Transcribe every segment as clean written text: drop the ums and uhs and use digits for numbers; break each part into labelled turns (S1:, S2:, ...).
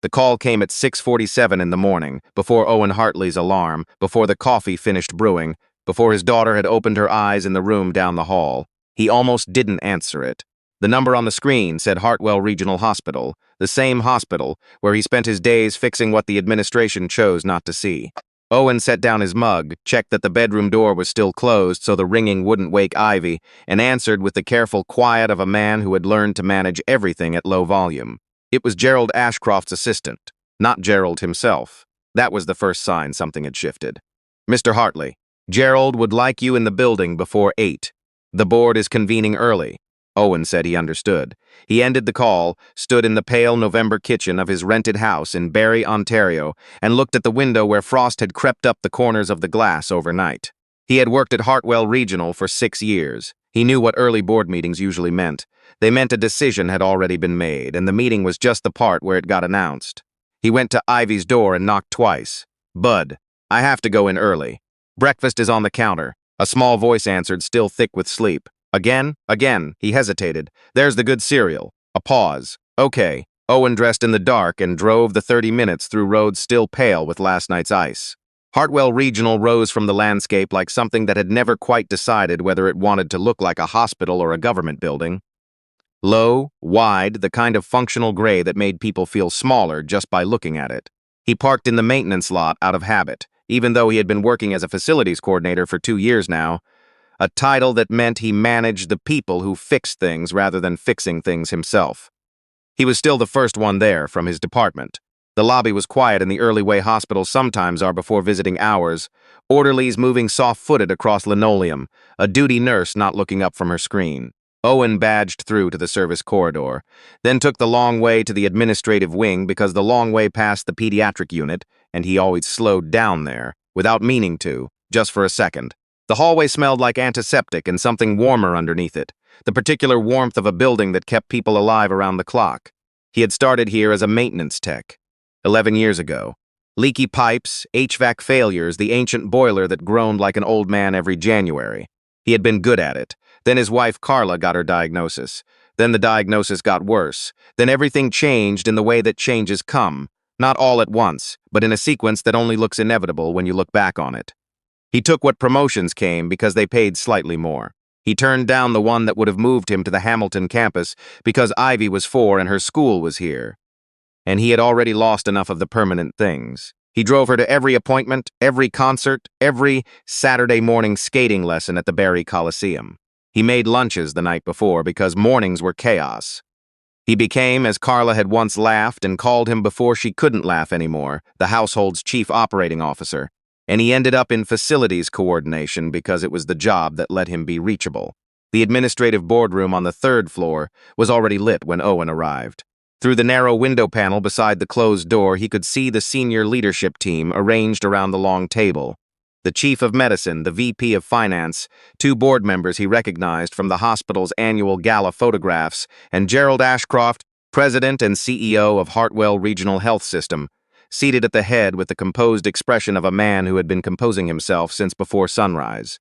S1: The call came at 6:47 in the morning, before Owen Hartley's alarm, before the coffee finished brewing, before his daughter had opened her eyes in the room down the hall. He almost didn't answer it. The number on the screen said Hartwell Regional Hospital, the same hospital where he spent his days fixing what the administration chose not to see. Owen set down his mug, checked that the bedroom door was still closed so the ringing wouldn't wake Ivy, and answered with the careful quiet of a man who had learned to manage everything at low volume. It was Gerald Ashcroft's assistant, not Gerald himself. That was the first sign something had shifted. "Mr. Hartley, Gerald would like you in the building before 8. The board is convening early." Owen said he understood. He ended the call, stood in the pale November kitchen of his rented house in Barrie, Ontario, and looked at the window where frost had crept up the corners of the glass overnight. He had worked at Hartwell Regional for 6 years. He knew what early board meetings usually meant. They meant a decision had already been made, and the meeting was just the part where it got announced. He went to Ivy's door and knocked twice. "Bud, I have to go in early. Breakfast is on the counter." A small voice answered, still thick with sleep. "Again?" He hesitated. "There's the good cereal." A pause. "Okay." Owen dressed in the dark and drove the 30 minutes through roads still pale with last night's ice. Hartwell Regional rose from the landscape like something that had never quite decided whether it wanted to look like a hospital or a government building. Low, wide, the kind of functional gray that made people feel smaller just by looking at it. He parked in the maintenance lot out of habit, even though he had been working as a facilities coordinator for 2 years now, a title that meant he managed the people who fixed things rather than fixing things himself. He was still the first one there from his department. The lobby was quiet in the early way hospitals sometimes are before visiting hours, orderlies moving soft-footed across linoleum, a duty nurse not looking up from her screen. Owen badged through to the service corridor, then took the long way to the administrative wing because the long way past the pediatric unit, and he always slowed down there, without meaning to, just for a second. The hallway smelled like antiseptic and something warmer underneath it, the particular warmth of a building that kept people alive around the clock. He had started here as a maintenance tech, 11 years ago. Leaky pipes, HVAC failures, the ancient boiler that groaned like an old man every January. He had been good at it. Then his wife Carla got her diagnosis. Then the diagnosis got worse. Then everything changed in the way that changes come. Not all at once, but in a sequence that only looks inevitable when you look back on it. He took what promotions came because they paid slightly more. He turned down the one that would have moved him to the Hamilton campus because Ivy was 4 and her school was here. And he had already lost enough of the permanent things. He drove her to every appointment, every concert, every Saturday morning skating lesson at the Barrie Coliseum. He made lunches the night before because mornings were chaos. He became, as Carla had once laughed and called him before she couldn't laugh anymore, the household's chief operating officer. And he ended up in facilities coordination because it was the job that let him be reachable. The administrative boardroom on the 3rd floor was already lit when Owen arrived. Through the narrow window panel beside the closed door, he could see the senior leadership team arranged around the long table. The chief of medicine, the VP of finance, 2 board members he recognized from the hospital's annual gala photographs, and Gerald Ashcroft, president and CEO of Hartwell Regional Health System, seated at the head with the composed expression of a man who had been composing himself since before sunrise.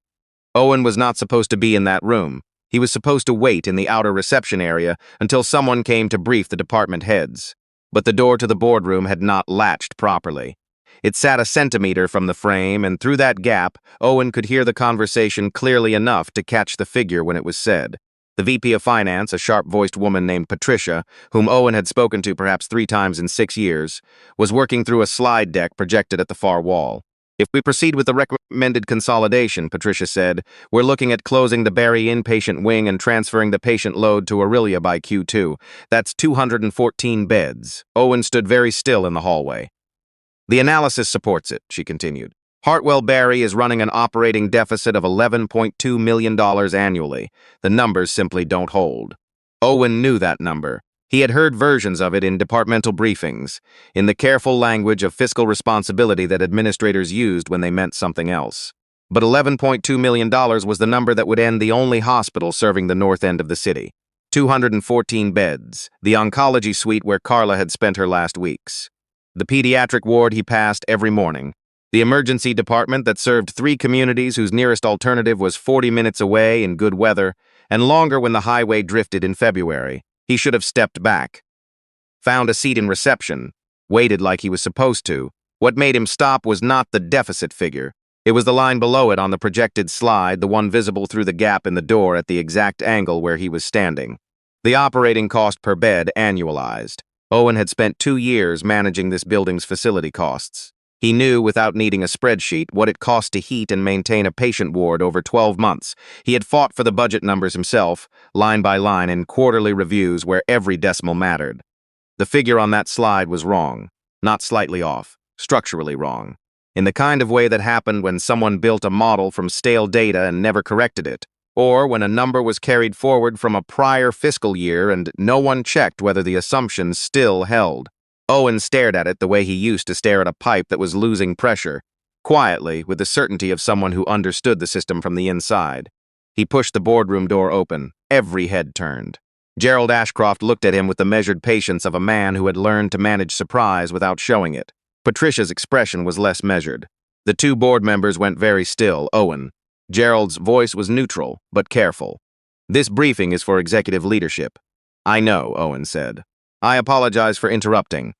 S1: Owen was not supposed to be in that room. He was supposed to wait in the outer reception area until someone came to brief the department heads. But the door to the boardroom had not latched properly. It sat a centimeter from the frame, and through that gap, Owen could hear the conversation clearly enough to catch the figure when it was said. The VP of Finance, a sharp-voiced woman named Patricia, whom Owen had spoken to perhaps 3 times in 6 years, was working through a slide deck projected at the far wall. "If we proceed with the recommended consolidation," Patricia said, "we're looking at closing the Barrie inpatient wing and transferring the patient load to Aurelia by Q2. That's 214 beds." Owen stood very still in the hallway. "The analysis supports it," she continued. "Hartwell Barrie is running an operating deficit of $11.2 million annually. The numbers simply don't hold." Owen knew that number. He had heard versions of it in departmental briefings, in the careful language of fiscal responsibility that administrators used when they meant something else. But $11.2 million was the number that would end the only hospital serving the north end of the city. 214 beds, the oncology suite where Carla had spent her last weeks. The pediatric ward he passed every morning. The emergency department that served 3 communities whose nearest alternative was 40 minutes away in good weather, and longer when the highway drifted in February. He should have stepped back. Found a seat in reception. waited like he was supposed to. What made him stop was not the deficit figure. It was the line below it on the projected slide, the one visible through the gap in the door at the exact angle where he was standing. The operating cost per bed annualized. Owen had spent 2 years managing this building's facility costs. He knew, without needing a spreadsheet, what it cost to heat and maintain a patient ward over 12 months. He had fought for the budget numbers himself, line by line, in quarterly reviews where every decimal mattered. The figure on that slide was wrong, not slightly off, structurally wrong, in the kind of way that happened when someone built a model from stale data and never corrected it, or when a number was carried forward from a prior fiscal year and no one checked whether the assumptions still held. Owen stared at it the way he used to stare at a pipe that was losing pressure, quietly, with the certainty of someone who understood the system from the inside. He pushed the boardroom door open. Every head turned. Gerald Ashcroft looked at him with the measured patience of a man who had learned to manage surprise without showing it. Patricia's expression was less measured. The 2 board members went very still. Owen. Gerald's voice was neutral, but careful. "This briefing is for executive leadership." "I know," Owen said. "I apologize for interrupting.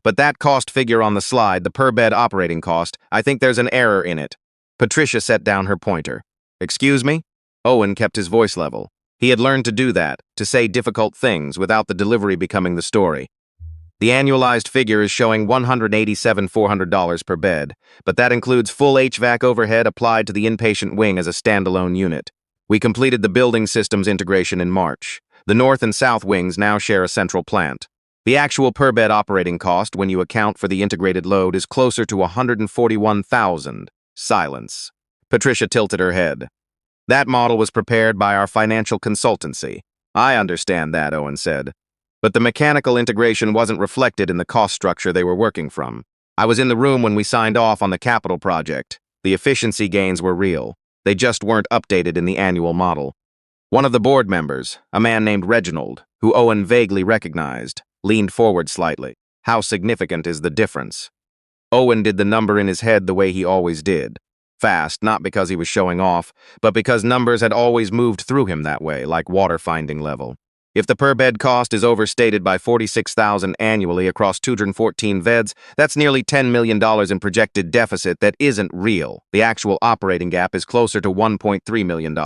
S1: But that cost figure on the slide, the per-bed operating cost, I think there's an error in it." Patricia set down her pointer. "Excuse me?" Owen kept his voice level. He had learned to do that, to say difficult things without the delivery becoming the story. "The annualized figure is showing $187,400 per bed, but that includes full HVAC overhead applied to the inpatient wing as a standalone unit. We completed the building systems integration in March. The north and south wings now share a central plant. The actual per-bed operating cost, when you account for the integrated load, is closer to $141,000. Silence. Patricia tilted her head. "That model was prepared by our financial consultancy." "I understand that," Owen said. "But the mechanical integration wasn't reflected in the cost structure they were working from. I was in the room when we signed off on the capital project. The efficiency gains were real. They just weren't updated in the annual model." One of the board members, a man named Reginald, who Owen vaguely recognized, leaned forward slightly. "How significant is the difference?" Owen did the number in his head the way he always did. Fast, not because he was showing off, but because numbers had always moved through him that way, like water finding level. If the per-bed cost is overstated by $46,000 annually across 214 beds, that's nearly $10 million in projected deficit that isn't real. The actual operating gap is closer to $1.3 million.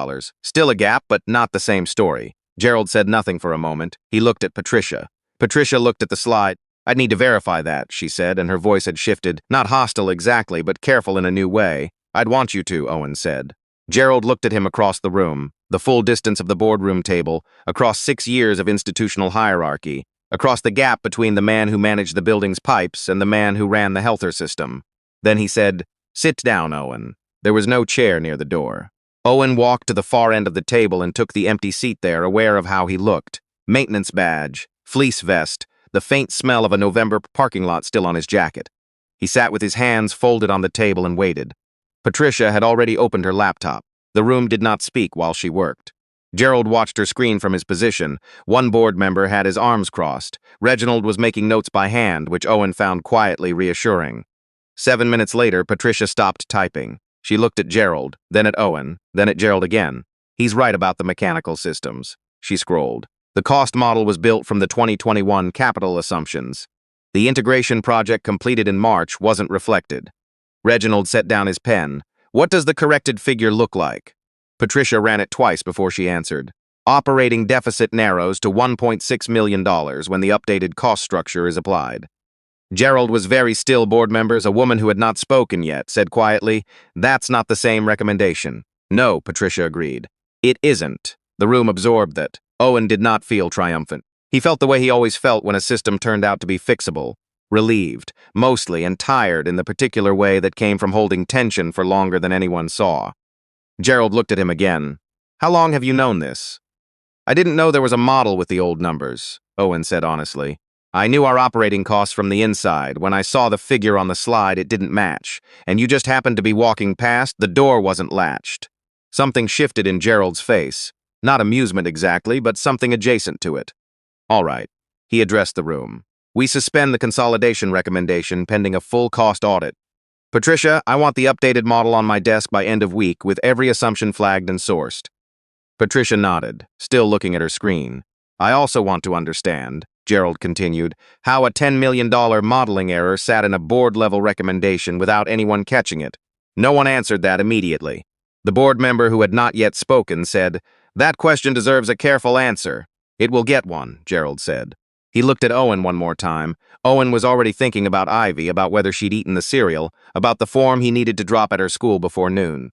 S1: Still a gap, but not the same story. Gerald said nothing for a moment. He looked at Patricia. Patricia looked at the slide. "I'd need to verify that," she said, and her voice had shifted. Not hostile exactly, but careful in a new way. "I'd want you to," Owen said. Gerald looked at him across the room, the full distance of the boardroom table, across 6 years of institutional hierarchy, across the gap between the man who managed the building's pipes and the man who ran the healthcare system. Then he said, "Sit down, Owen." There was no chair near the door. Owen walked to the far end of the table and took the empty seat there, aware of how he looked. Maintenance badge, fleece vest, the faint smell of a November parking lot still on his jacket. He sat with his hands folded on the table and waited. Patricia had already opened her laptop. The room did not speak while she worked. Gerald watched her screen from his position. One board member had his arms crossed. Reginald was making notes by hand, which Owen found quietly reassuring. 7 minutes later, Patricia stopped typing. She looked at Gerald, then at Owen, then at Gerald again. "He's right about the mechanical systems." She scrolled. "The cost model was built from the 2021 capital assumptions. The integration project completed in March wasn't reflected." Reginald set down his pen. "What does the corrected figure look like?" Patricia ran it twice before she answered. "Operating deficit narrows to $1.6 million when the updated cost structure is applied." Gerald was very still, board members. A woman who had not spoken yet said quietly, "That's not the same recommendation." "No," Patricia agreed. "It isn't." The room absorbed that. Owen did not feel triumphant. He felt the way he always felt when a system turned out to be fixable. Relieved, mostly, and tired in the particular way that came from holding tension for longer than anyone saw. Gerald looked at him again. "How long have you known this?" "I didn't know there was a model with the old numbers," Owen said honestly. "I knew our operating costs from the inside. When I saw the figure on the slide, it didn't match. And you just happened to be walking past. The door wasn't latched." Something shifted in Gerald's face. Not amusement exactly, but something adjacent to it. "All right." He addressed the room. "We suspend the consolidation recommendation pending a full cost audit. Patricia, I want the updated model on my desk by end of week with every assumption flagged and sourced." Patricia nodded, still looking at her screen. "I also want to understand." Gerald continued, how a $10 million modeling error sat in a board-level recommendation without anyone catching it. No one answered that immediately. The board member who had not yet spoken said, "That question deserves a careful answer." "It will get one," Gerald said. He looked at Owen one more time. Owen was already thinking about Ivy, about whether she'd eaten the cereal, about the form he needed to drop at her school before noon.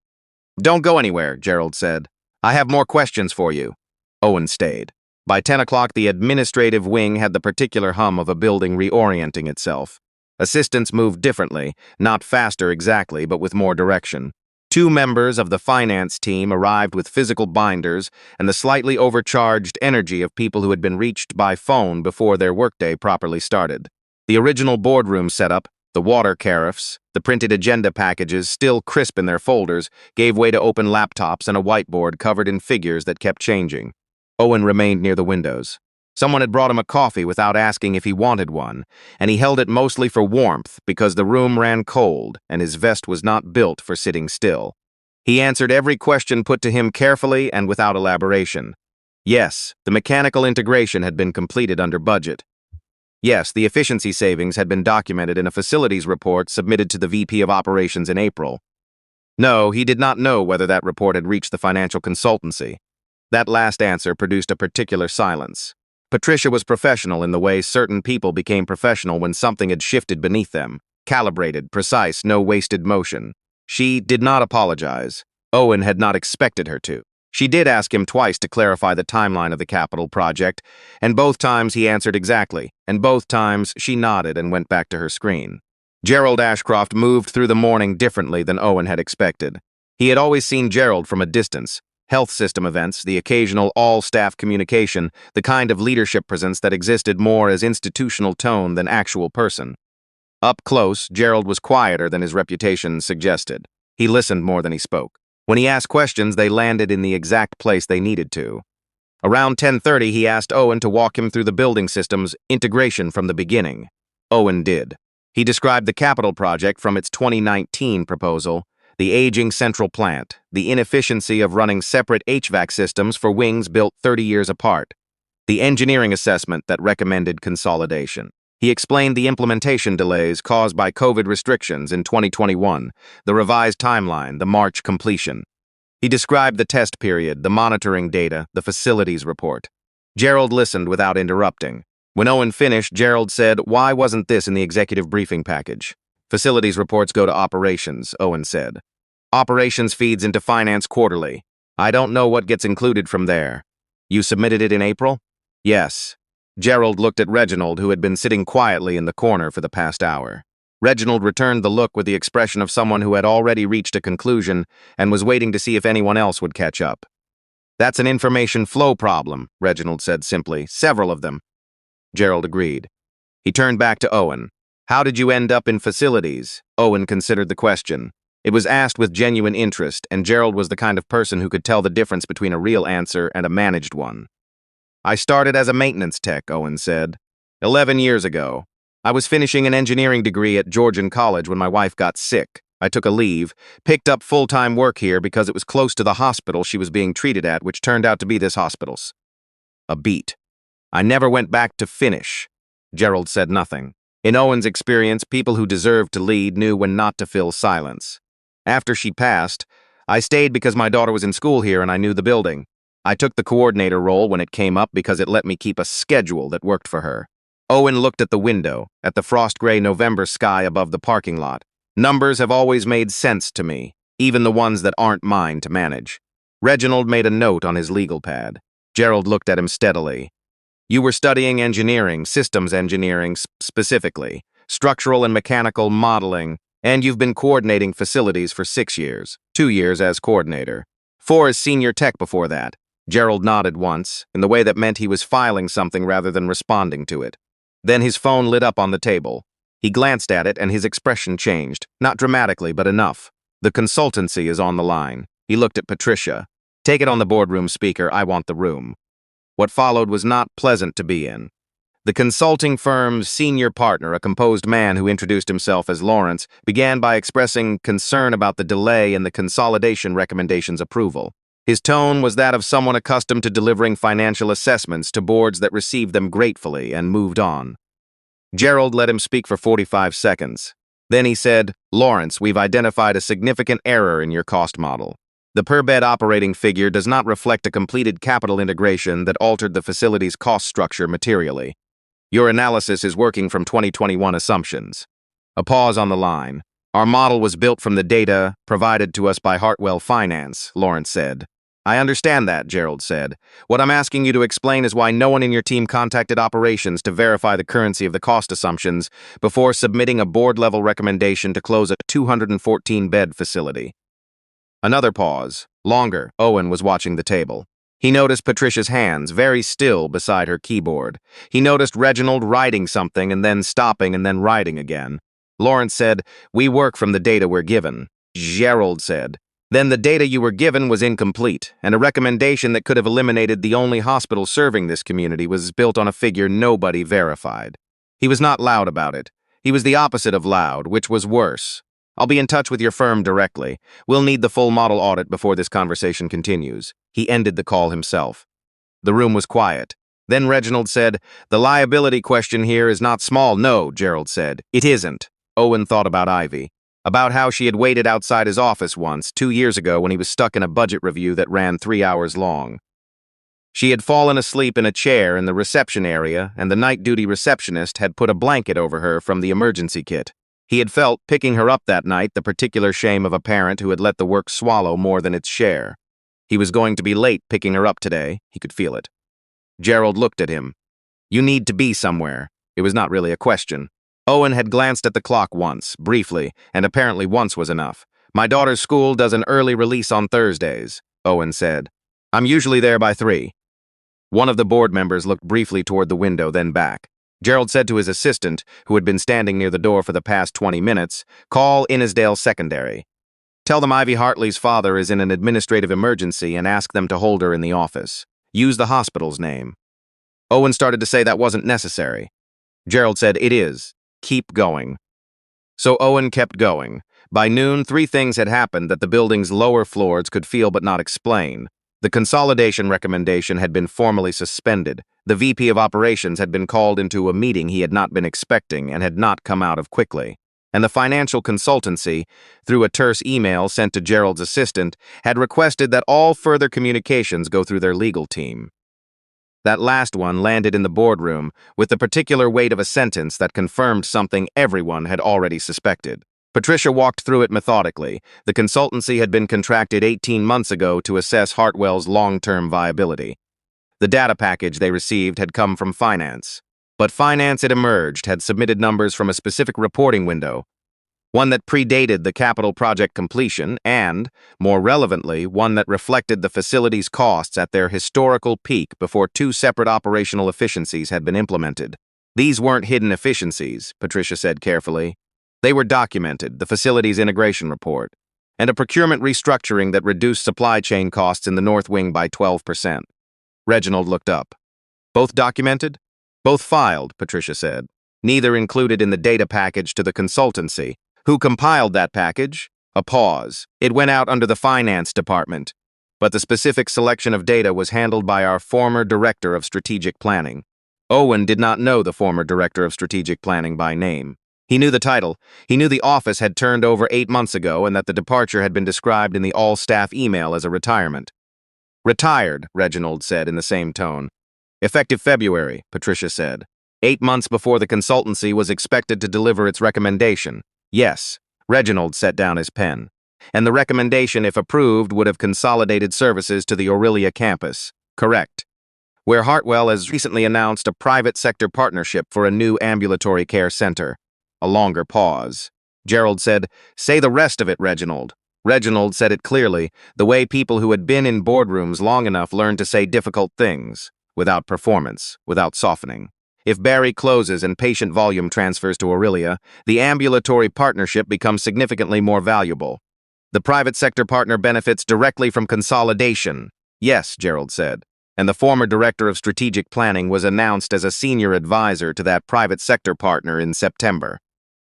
S1: "Don't go anywhere," Gerald said. "I have more questions for you." Owen stayed. By 10 o'clock, the administrative wing had the particular hum of a building reorienting itself. Assistants moved differently, not faster exactly, but with more direction. 2 members of the finance team arrived with physical binders and the slightly overcharged energy of people who had been reached by phone before their workday properly started. The original boardroom setup, the water carafes, the printed agenda packages still crisp in their folders, gave way to open laptops and a whiteboard covered in figures that kept changing. Owen remained near the windows. Someone had brought him a coffee without asking if he wanted one, and he held it mostly for warmth because the room ran cold and his vest was not built for sitting still. He answered every question put to him carefully and without elaboration. Yes, the mechanical integration had been completed under budget. Yes, the efficiency savings had been documented in a facilities report submitted to the VP of Operations in April. No, he did not know whether that report had reached the financial consultancy. That last answer produced a particular silence. Patricia was professional in the way certain people became professional when something had shifted beneath them. Calibrated, precise, no wasted motion. She did not apologize. Owen had not expected her to. She did ask him twice to clarify the timeline of the capital project, and both times he answered exactly, and both times she nodded and went back to her screen. Gerald Ashcroft moved through the morning differently than Owen had expected. He had always seen Gerald from a distance. Health system events, the occasional all-staff communication, the kind of leadership presence that existed more as institutional tone than actual person. Up close, Gerald was quieter than his reputation suggested. He listened more than he spoke. When he asked questions, they landed in the exact place they needed to. Around 10:30, he asked Owen to walk him through the building system's integration from the beginning. Owen did. He described the capital project from its 2019 proposal, the aging central plant, the inefficiency of running separate HVAC systems for wings built 30 years apart, the engineering assessment that recommended consolidation. He explained the implementation delays caused by COVID restrictions in 2021, the revised timeline, the March completion. He described the test period, the monitoring data, the facilities report. Gerald listened without interrupting. When Owen finished, Gerald said, "Why wasn't this in the executive briefing package?" "Facilities reports go to operations," Owen said. "Operations feeds into finance quarterly. I don't know what gets included from there." "You submitted it in April?" "Yes." Gerald looked at Reginald, who had been sitting quietly in the corner for the past hour. Reginald returned the look with the expression of someone who had already reached a conclusion and was waiting to see if anyone else would catch up. "That's an information flow problem," Reginald said simply. "Several of them." Gerald agreed. He turned back to Owen. "How did you end up in facilities?" Owen considered the question. It was asked with genuine interest, and Gerald was the kind of person who could tell the difference between a real answer and a managed one. "I started as a maintenance tech," Owen said. 11 years ago. I was finishing an engineering degree at Georgian College when my wife got sick. I took a leave, picked up full-time work here because it was close to the hospital she was being treated at, which turned out to be this hospital's." A beat. "I never went back to finish." Gerald said nothing. In Owen's experience, people who deserved to lead knew when not to fill silence. "After she passed, I stayed because my daughter was in school here and I knew the building. I took the coordinator role when it came up because it let me keep a schedule that worked for her." Owen looked at the window, at the frost-gray November sky above the parking lot. "Numbers have always made sense to me, even the ones that aren't mine to manage." Reginald made a note on his legal pad. Gerald looked at him steadily. "You were studying engineering, systems engineering specifically, structural and mechanical modeling, and you've been coordinating facilities for 6 years, 2 years as coordinator, 4 as senior tech before that." Gerald nodded once, in the way that meant he was filing something rather than responding to it. Then his phone lit up on the table. He glanced at it and his expression changed, not dramatically, but enough. "The consultancy is on the line." He looked at Patricia. "Take it on the boardroom speaker, I want the room." What followed was not pleasant to be in. The consulting firm's senior partner, a composed man who introduced himself as Lawrence, began by expressing concern about the delay in the consolidation recommendation's approval. His tone was that of someone accustomed to delivering financial assessments to boards that received them gratefully and moved on. Gerald let him speak for 45 seconds. Then he said, "Lawrence, we've identified a significant error in your cost model. The per-bed operating figure does not reflect a completed capital integration that altered the facility's cost structure materially. Your analysis is working from 2021 assumptions." A pause on the line. "Our model was built from the data provided to us by Hartwell Finance," Lawrence said. "I understand that," Gerald said. "What I'm asking you to explain is why no one in your team contacted operations to verify the currency of the cost assumptions before submitting a board-level recommendation to close a 214-bed facility." Another pause. Longer. Owen was watching the table. He noticed Patricia's hands very still beside her keyboard. He noticed Reginald writing something and then stopping and then writing again. Lawrence said, "We work from the data we're given." Gerald said, "Then the data you were given was incomplete, and a recommendation that could have eliminated the only hospital serving this community was built on a figure nobody verified." He was not loud about it. He was the opposite of loud, which was worse. "I'll be in touch with your firm directly. We'll need the full model audit before this conversation continues." He ended the call himself. The room was quiet. Then Reginald said, "The liability question here is not small." "No," Gerald said. "It isn't." Owen thought about Ivy. About how she had waited outside his office once, 2 years ago, when he was stuck in a budget review that ran 3 hours long. She had fallen asleep in a chair in the reception area, and the night-duty receptionist had put a blanket over her from the emergency kit. He had felt, picking her up that night, the particular shame of a parent who had let the work swallow more than its share. He was going to be late picking her up today. He could feel it. Gerald looked at him. "You need to be somewhere." It was not really a question. Owen had glanced at the clock once, briefly, and apparently once was enough. "My daughter's school does an early release on Thursdays," Owen said. "I'm usually there by 3. One of the board members looked briefly toward the window, then back. Gerald said to his assistant, who had been standing near the door for the past 20 minutes, "Call Innisdale Secondary. Tell them Ivy Hartley's father is in an administrative emergency and ask them to hold her in the office. Use the hospital's name." Owen started to say that wasn't necessary. Gerald said, "It is. Keep going." So Owen kept going. By noon, 3 things had happened that the building's lower floors could feel but not explain. The consolidation recommendation had been formally suspended. The VP of Operations had been called into a meeting he had not been expecting and had not come out of quickly. And the financial consultancy, through a terse email sent to Gerald's assistant, had requested that all further communications go through their legal team. That last one landed in the boardroom with the particular weight of a sentence that confirmed something everyone had already suspected. Patricia walked through it methodically. The consultancy had been contracted 18 months ago to assess Hartwell's long-term viability. The data package they received had come from finance. But finance, it emerged, had submitted numbers from a specific reporting window, one that predated the capital project completion and, more relevantly, one that reflected the facility's costs at their historical peak before 2 separate operational efficiencies had been implemented. "These weren't hidden efficiencies," Patricia said carefully. "They were documented, the facility's integration report, and a procurement restructuring that reduced supply chain costs in the North Wing by 12%. Reginald looked up. "Both documented?" "Both filed," Patricia said. "Neither included in the data package to the consultancy." "Who compiled that package?" A pause. "It went out under the finance department, but the specific selection of data was handled by our former director of strategic planning." Owen did not know the former director of strategic planning by name. He knew the title. He knew the office had turned over 8 months ago and that the departure had been described in the all-staff email as a retirement. "Retired," Reginald said in the same tone. "Effective February," Patricia said. 8 months before the consultancy was expected to deliver its recommendation. "Yes." Reginald set down his pen. "And the recommendation, if approved, would have consolidated services to the Aurelia campus." "Correct." "Where Hartwell has recently announced a private sector partnership for a new ambulatory care center." A longer pause. Gerald said, "Say the rest of it, Reginald." Reginald said it clearly, the way people who had been in boardrooms long enough learned to say difficult things, without performance, without softening. "If Barry closes and patient volume transfers to Aurelia, the ambulatory partnership becomes significantly more valuable. The private sector partner benefits directly from consolidation." "Yes," Gerald said. "And the former director of strategic planning was announced as a senior advisor to that private sector partner in September."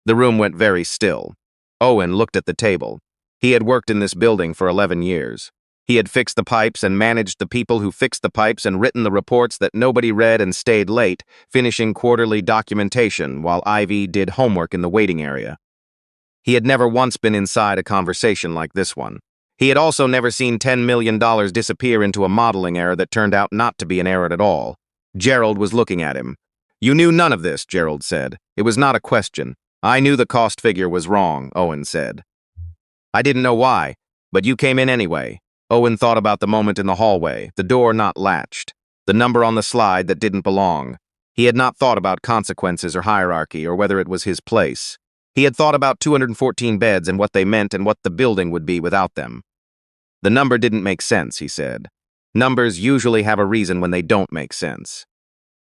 S1: The room went very still. Owen looked at the table. He had worked in this building for 11 years. He had fixed the pipes and managed the people who fixed the pipes and written the reports that nobody read and stayed late, finishing quarterly documentation while Ivy did homework in the waiting area. He had never once been inside a conversation like this one. He had also never seen $10 million disappear into a modeling error that turned out not to be an error at all. Gerald was looking at him. "You knew none of this," Gerald said. "It was not a question. I knew the cost figure was wrong," Owen said. "I didn't know why, but you came in anyway." Owen thought about the moment in the hallway, the door not latched, the number on the slide that didn't belong. He had not thought about consequences or hierarchy or whether it was his place. He had thought about 214 beds and what they meant and what the building would be without them. "The number didn't make sense," he said. "Numbers usually have a reason when they don't make sense."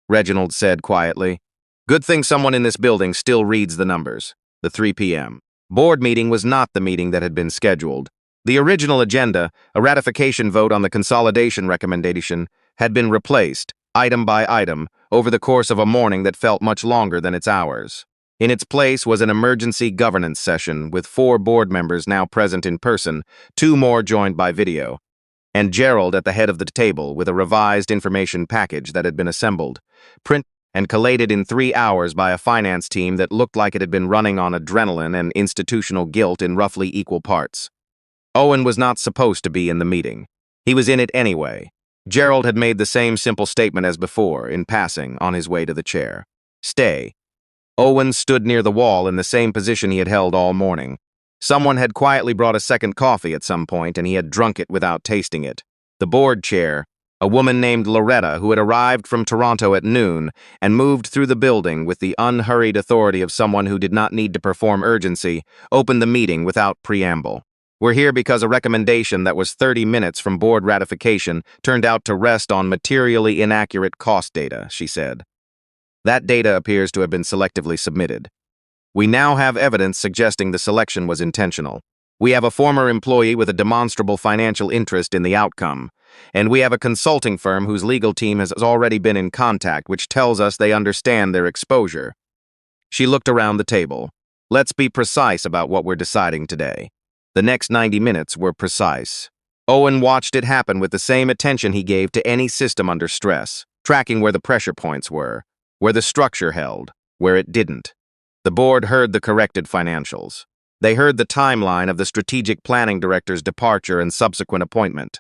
S1: Reginald said quietly, "Good thing someone in this building still reads the numbers." The 3 p.m. board meeting was not the meeting that had been scheduled. The original agenda, a ratification vote on the consolidation recommendation, had been replaced, item by item, over the course of a morning that felt much longer than its hours. In its place was an emergency governance session with 4 board members now present in person, 2 more joined by video, and Gerald at the head of the table with a revised information package that had been assembled, printed and collated in 3 hours by a finance team that looked like it had been running on adrenaline and institutional guilt in roughly equal parts. Owen was not supposed to be in the meeting. He was in it anyway. Gerald had made the same simple statement as before, in passing, on his way to the chair. "Stay." Owen stood near the wall in the same position he had held all morning. Someone had quietly brought a second coffee at some point, and he had drunk it without tasting it. The board chair, a woman named Loretta who had arrived from Toronto at noon and moved through the building with the unhurried authority of someone who did not need to perform urgency, opened the meeting without preamble. "We're here because a recommendation that was 30 minutes from board ratification turned out to rest on materially inaccurate cost data," she said. "That data appears to have been selectively submitted. We now have evidence suggesting the selection was intentional. We have a former employee with a demonstrable financial interest in the outcome, and we have a consulting firm whose legal team has already been in contact, which tells us they understand their exposure." She looked around the table. "Let's be precise about what we're deciding today." The next 90 minutes were precise. Owen watched it happen with the same attention he gave to any system under stress, tracking where the pressure points were, where the structure held, where it didn't. The board heard the corrected financials. They heard the timeline of the strategic planning director's departure and subsequent appointment.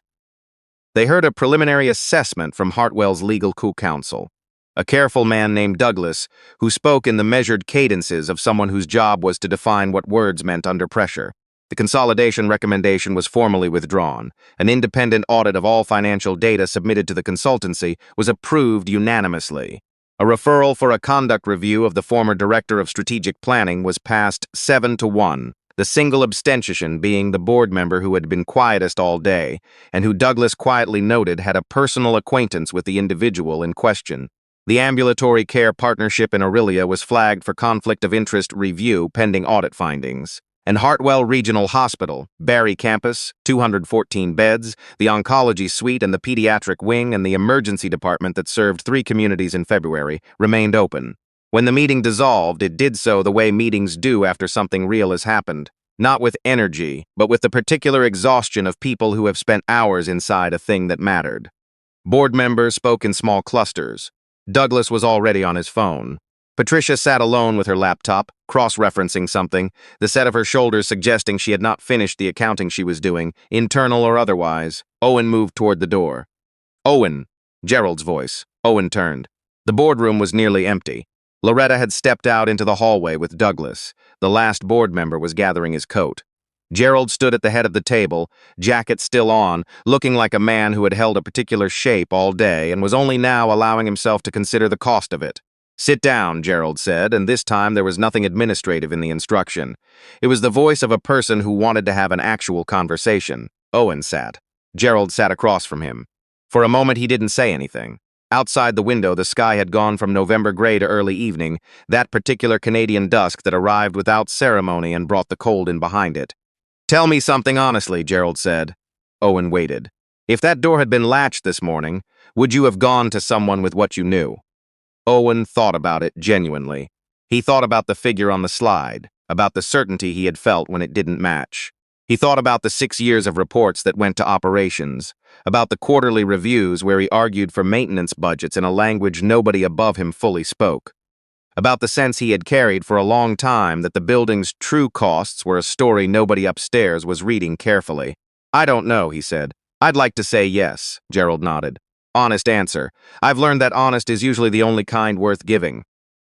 S1: They heard a preliminary assessment from Hartwell's legal co-counsel, a careful man named Douglas, who spoke in the measured cadences of someone whose job was to define what words meant under pressure. The consolidation recommendation was formally withdrawn. An independent audit of all financial data submitted to the consultancy was approved unanimously. A referral for a conduct review of the former director of strategic planning was passed 7-1, the single abstention being the board member who had been quietest all day, and who Douglas quietly noted had a personal acquaintance with the individual in question. The ambulatory care partnership in Aurelia was flagged for conflict of interest review pending audit findings. And Hartwell Regional Hospital, Barrie Campus, 214 beds, the oncology suite and the pediatric wing and the emergency department that served 3 communities in February, remained open. When the meeting dissolved, it did so the way meetings do after something real has happened. Not with energy, but with the particular exhaustion of people who have spent hours inside a thing that mattered. Board members spoke in small clusters. Douglas was already on his phone. Patricia sat alone with her laptop, cross-referencing something, the set of her shoulders suggesting she had not finished the accounting she was doing, internal or otherwise. Owen moved toward the door. "Owen," Gerald's voice. Owen turned. The boardroom was nearly empty. Loretta had stepped out into the hallway with Douglas. The last board member was gathering his coat. Gerald stood at the head of the table, jacket still on, looking like a man who had held a particular shape all day and was only now allowing himself to consider the cost of it. "Sit down," Gerald said, and this time there was nothing administrative in the instruction. It was the voice of a person who wanted to have an actual conversation. Owen sat. Gerald sat across from him. For a moment he didn't say anything. Outside the window the sky had gone from November gray to early evening, that particular Canadian dusk that arrived without ceremony and brought the cold in behind it. "Tell me something honestly," Gerald said. Owen waited. "If that door had been latched this morning, would you have gone to someone with what you knew?" Owen thought about it genuinely. He thought about the figure on the slide, about the certainty he had felt when it didn't match. He thought about the 6 years of reports that went to operations, about the quarterly reviews where he argued for maintenance budgets in a language nobody above him fully spoke, about the sense he had carried for a long time that the building's true costs were a story nobody upstairs was reading carefully. "I don't know," he said. "I'd like to say yes," Gerald nodded. "Honest answer. I've learned that honest is usually the only kind worth giving."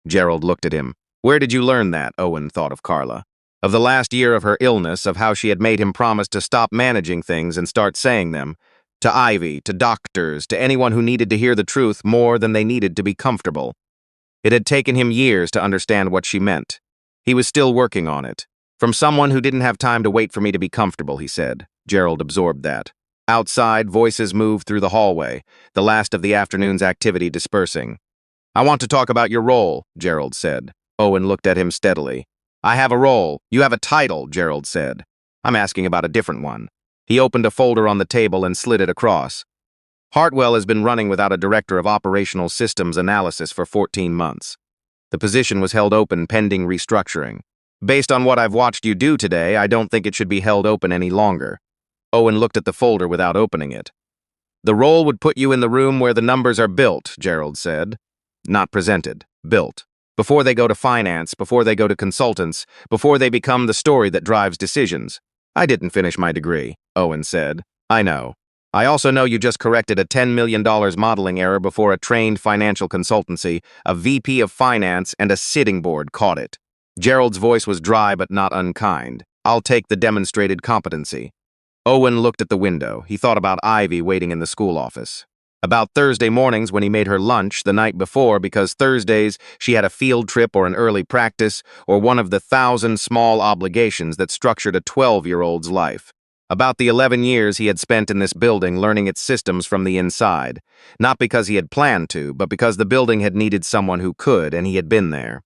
S1: Gerald looked at him. Where did you learn that? Owen thought of Carla. Of the last year of her illness, of how she had made him promise to stop managing things and start saying them. To Ivy, to doctors, to anyone who needed to hear the truth more than they needed to be comfortable. It had taken him years to understand what she meant. He was still working on it. "From someone who didn't have time to wait for me to be comfortable," he said. Gerald absorbed that. Outside, voices moved through the hallway, the last of the afternoon's activity dispersing. "I want to talk about your role," Gerald said. Owen looked at him steadily. "I have a role. You have a title," Gerald said. "I'm asking about a different one." He opened a folder on the table and slid it across. "Hartwell has been running without a director of operational systems analysis for 14 months. The position was held open pending restructuring. Based on what I've watched you do today, I don't think it should be held open any longer." Owen looked at the folder without opening it. "The role would put you in the room where the numbers are built," Gerald said. "Not presented, built. Before they go to finance, before they go to consultants, before they become the story that drives decisions." "I didn't finish my degree," Owen said. "I know. I also know you just corrected a $10 million modeling error before a trained financial consultancy, a VP of finance, and a sitting board caught it." Gerald's voice was dry but not unkind. "I'll take the demonstrated competency." Owen looked at the window. He thought about Ivy waiting in the school office. About Thursday mornings when he made her lunch the night before because Thursdays she had a field trip or an early practice or one of the 1,000 small obligations that structured a 12-year-old's life. About the 11 years he had spent in this building learning its systems from the inside, not because he had planned to, but because the building had needed someone who could, and he had been there.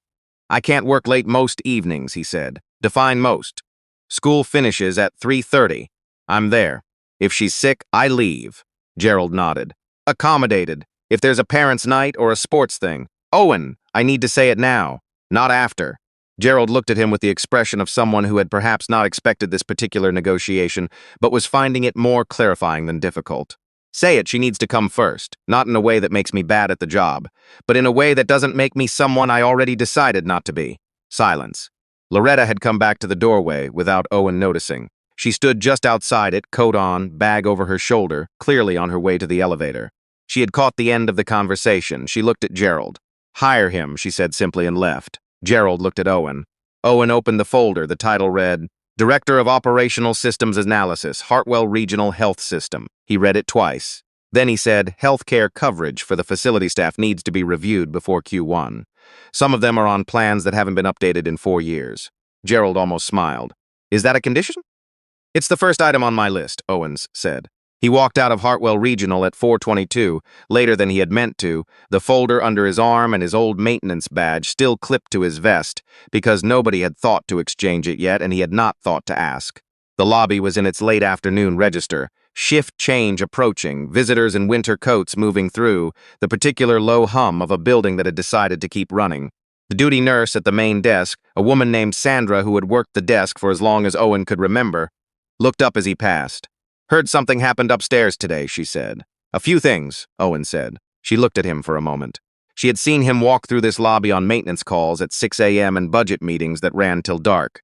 S1: "I can't work late most evenings," he said. "Define most." "School finishes at 3:30. I'm there. If she's sick, I leave." Gerald nodded. "Accommodated. If there's a parents' night or a sports thing." "Owen, I need to say it now, not after." Gerald looked at him with the expression of someone who had perhaps not expected this particular negotiation, but was finding it more clarifying than difficult. "Say it, she needs to come first, not in a way that makes me bad at the job, but in a way that doesn't make me someone I already decided not to be." Silence. Loretta had come back to the doorway without Owen noticing. She stood just outside it, coat on, bag over her shoulder, clearly on her way to the elevator. She had caught the end of the conversation. She looked at Gerald. "Hire him," she said simply and left. Gerald looked at Owen. Owen opened the folder. The title read, "Director of Operational Systems Analysis, Hartwell Regional Health System." He read it twice. Then he said, "Healthcare coverage for the facility staff needs to be reviewed before Q1. Some of them are on plans that haven't been updated in 4 years." Gerald almost smiled. "Is that a condition?" "It's the first item on my list," Owens said. He walked out of Hartwell Regional at 4:22, later than he had meant to, the folder under his arm and his old maintenance badge still clipped to his vest, because nobody had thought to exchange it yet and he had not thought to ask. The lobby was in its late afternoon register. Shift change approaching, visitors in winter coats moving through, the particular low hum of a building that had decided to keep running. The duty nurse at the main desk, a woman named Sandra who had worked the desk for as long as Owen could remember, looked up as he passed. "Heard something happened upstairs today," she said. "A few things," Owen said. She looked at him for a moment. She had seen him walk through this lobby on maintenance calls at 6 a.m. and budget meetings that ran till dark.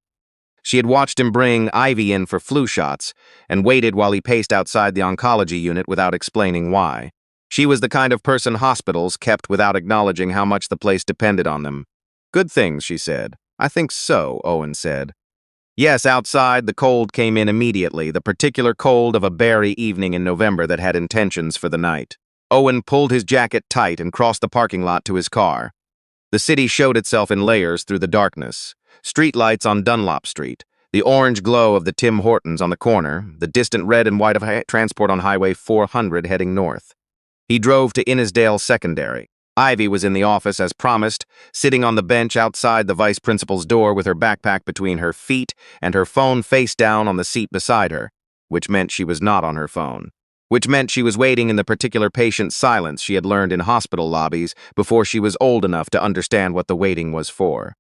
S1: She had watched him bring Ivy in for flu shots and waited while he paced outside the oncology unit without explaining why. She was the kind of person hospitals kept without acknowledging how much the place depended on them. "Good things," she said. "I think so," Owen said. Yes, outside, the cold came in immediately, the particular cold of a berry evening in November that had intentions for the night. Owen pulled his jacket tight and crossed the parking lot to his car. The city showed itself in layers through the darkness. Streetlights on Dunlop Street, the orange glow of the Tim Hortons on the corner, the distant red and white of transport on Highway 400 heading north. He drove to Innisdale Secondary. Ivy was in the office as promised, sitting on the bench outside the vice principal's door with her backpack between her feet and her phone face down on the seat beside her, which meant she was not on her phone, which meant she was waiting in the particular patient silence she had learned in hospital lobbies before she was old enough to understand what the waiting was for.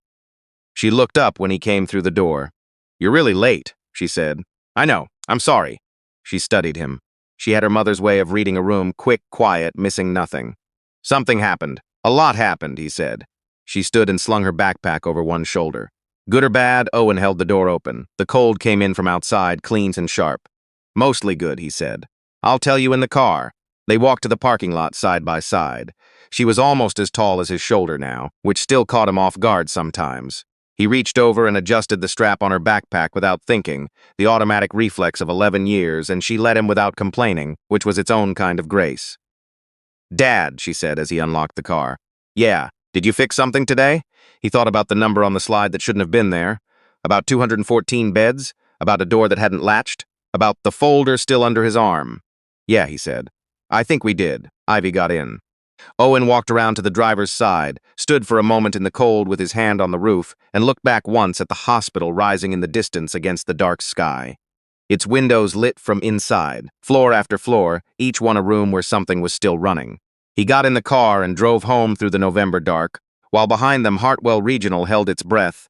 S1: She looked up when he came through the door. "You're really late," she said. I know. I'm sorry. She studied him. She had her mother's way of reading a room, quick, quiet, missing nothing. Something happened. A lot happened, he said. She stood and slung her backpack over one shoulder. Good or bad, Owen held the door open. The cold came in from outside, clean and sharp. Mostly good, he said. I'll tell you in the car. They walked to the parking lot side by side. She was almost as tall as his shoulder now, which still caught him off guard sometimes. He reached over and adjusted the strap on her backpack without thinking, the automatic reflex of 11 years, and she let him without complaining, which was its own kind of grace. Dad, she said as he unlocked the car. Yeah, did you fix something today? He thought about the number on the slide that shouldn't have been there, about 214 beds, about a door that hadn't latched, about the folder still under his arm. Yeah, he said. I think we did. Ivy got in. Owen walked around to the driver's side, stood for a moment in the cold with his hand on the roof, and looked back once at the hospital rising in the distance against the dark sky. Its windows lit from inside, floor after floor, each one a room where something was still running. He got in the car and drove home through the November dark, while behind them Hartwell Regional held its breath,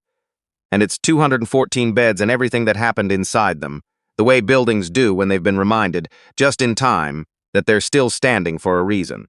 S1: and its 214 beds and everything that happened inside them, the way buildings do when they've been reminded, just in time, that they're still standing for a reason.